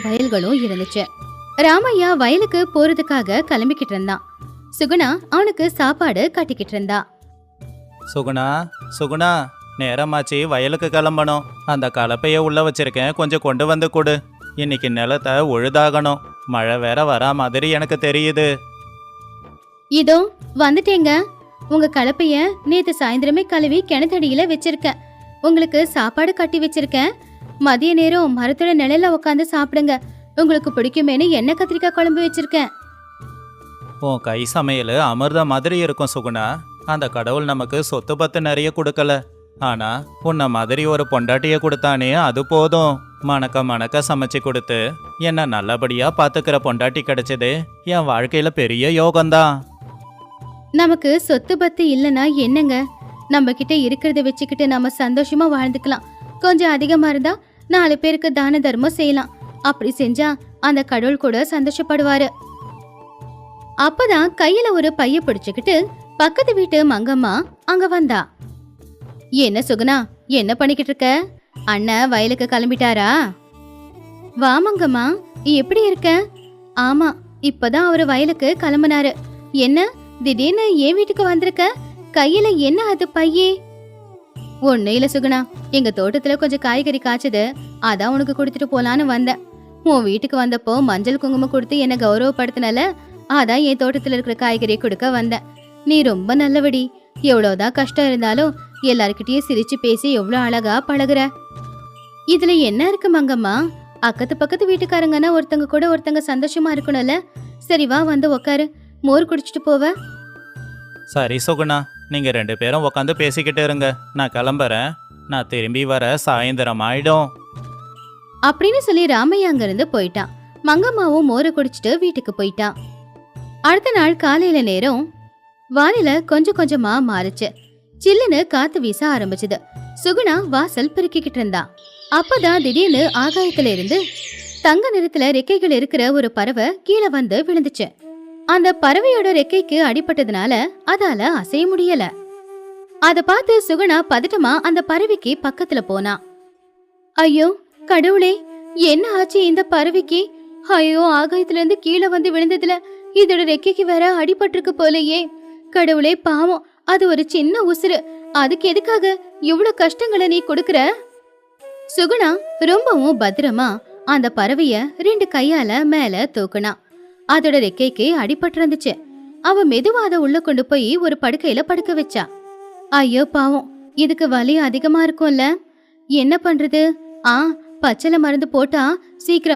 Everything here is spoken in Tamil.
வயல்களும் இருந்துச்சு. ராமையா வயலுக்கு போறதுக்காக கிளம்பிக்கிட்டு இருந்தான். சுகுணா அவனுக்கு சாப்பாடு கட்டிக்கிட்டு இருந்தா. சுகுணா சுகுணா, நேரமாச்சு, வயலுக்கு கிளம்பணும். அந்த கலப்பைய உள்ள வச்சிருக்கேன், கொஞ்சம் கொண்டு வந்து கொடு. இன்னைக்கு நிலத்தை உழுதாகணும். மழை வேற வரா மாதிரி எனக்கு தெரியுது. இதோ வந்துட்டேங்க. உங்க கலப்பைய நேத்து சாயந்தரமே கழுவி கிணத்தடியில வச்சிருக்கேன். உங்களுக்கு சாப்பாடு கட்டி வச்சிருக்கேன். மதிய நேரம் மரத்தோட நிழல்ல உட்காந்து சாப்பிடுங்க. உங்களுக்கு பிடிக்குமேனு எண்ணெய் கத்திரிக்காய் குழம்பு வச்சிருக்கேன். உன் கை சமையல் அமிர்த மாதிரி இருக்கும் சுகுணா. அந்த கடவுள் நமக்கு சொத்து பத்து நிறைய கொடுக்கல, ஆனா உன்னை மாதிரி ஒரு பொண்டாட்டிய கொடுத்தானே, அது போதும். மணக்க மணக்க சமைச்சு கொடுத்து என்ன நல்லபடியா பாத்துக்கிற பொண்டாட்டி கிடைச்சது என் வாழ்க்கையில பெரிய யோகம்தான். நமக்கு சொத்து பத்து இல்லைன்னா என்னங்க, நம்ம கிட்ட இருக்கிறத வச்சுக்கிட்டு நம்ம சந்தோஷமா வாழ்ந்துக்கலாம். கொஞ்சம் அதிகமா இருந்தா 4 பேருக்கு தான தர்மம் செய்யலாம். அப்படி செஞ்சா அந்த கடவுள் கூட சந்தோஷப்படுவாரு. அப்பதான் கையில ஒரு பைய பிடிச்சுக்கிட்டு பக்கத்து வீட்டு மங்கம்மா அங்க வந்தா. என்ன சுகுணா, என்ன பண்ணிக்கிட்டு இருக்க? அண்ணன் வயலுக்கு கிளம்பிட்டாரா? வா மங்கம்மா, எப்படி இருக்க? ஆமா, இப்பதான் அவரு வயலுக்கு கிளம்புனாரு. என்ன திடீர்னு என் வீட்டுக்கு வந்திருக்க? கையில என்ன அது பையே? ஒண்ணு இல்ல சுகுணா, எங்க தோட்டத்துல கொஞ்சம் காய்கறி காய்ச்சது, அதான் உனக்கு கொடுத்துட்டு போலான்னு வந்தேன். உன் வீட்டுக்கு வந்தப்போ மஞ்சள் குங்குமம் கொடுத்து என்ன கௌரவப்படுத்தினல, அதான் என் தோட்டத்துல இருக்கிற காய்கறியை கொடுக்க வந்தேன். நீ ரொம்ப நல்லபடி. எவ்வளவுதான் கஷ்டம் இருந்தாலும் எல்லார்கிட்டயும் சிரிச்சு பேசி எவ்வளவு அழகா பழகுற. இதுல என்ன இருக்கு மங்கம்மா? அக்கத்து பக்கத்து வீட்டுக்காரங்கன்னா ஒருத்தங்க கூட ஒருத்தங்க சந்தோஷமா இருக்கணும்ல. சரி வா, வந்து உக்காரு, மோர் குடிச்சிட்டு போவ. சரி சுகுணா, நீங்க 2 பேரும் உட்காந்து பேசிக்கிட்டு இருங்க, நான் கிளம்புறேன். நான் திரும்பி வர சாயந்தரம் ஆயிடும் அப்படின்னு சொல்லி ராமையா அங்க இருந்து போயிட்டான். மங்கம்மாவும் மோரை குடிச்சிட்டு வீட்டுக்கு போயிட்டான். அடுத்த நாள் காலையில நேரம் வானில கொஞ்சம் கொஞ்சமா மாறுச்சு. சில்லுன்னு காத்து வீச ஆரம்பிச்சது. சுகுணா வாசல் பெருக்கிக்கிட்டு இருந்தா. அப்பதான் திடீர்னு ஆகாயத்துல இருந்து தங்க நிறத்துல ரெக்கைகள் இருக்கிற ஒரு பறவை கீழே வந்து விழுந்துச்சு. அந்த பறவையோட ரெக்கைக்கு அடிபட்டதுனால அதால அசைய முடியல. அத பார்த்து சுகுணா பதட்டமா அந்த பறவைக்கு பக்கத்துல போனா. ஐயோ கடவுளே, என்ன ஆச்சு இந்த பறவைக்கு? ஐயோ, ஆகாயத்துல இருந்து கீழே வந்து விழுந்ததுல இதோட ரெக்கைக்கு வேற அடிபட்டிருக்கு போலயே. கடவுளே பாவம், அது ஒரு சின்ன உசுறு. அதுக்கு எதுக்காக இவ்வளவு கஷ்டங்களை நீ கொடுக்கற? சுகுணா ரொம்பவும் பத்திரமா அந்த பறவைய 2 கையால மேல தூக்குனா. அதோட ரெக்கைக்கு அடிபட்டு இருந்துச்சு. அவ மெதுவா அதை உள்ள கொண்டு போய் ஒரு படுக்கையில படுக்க வச்சா. ஐயோ பாவம், இதுக்கு வலி அதிகமா இருக்கும்ல. என்ன பண்றது? பச்சளை மருந்து போட்டா சீக்கிரம்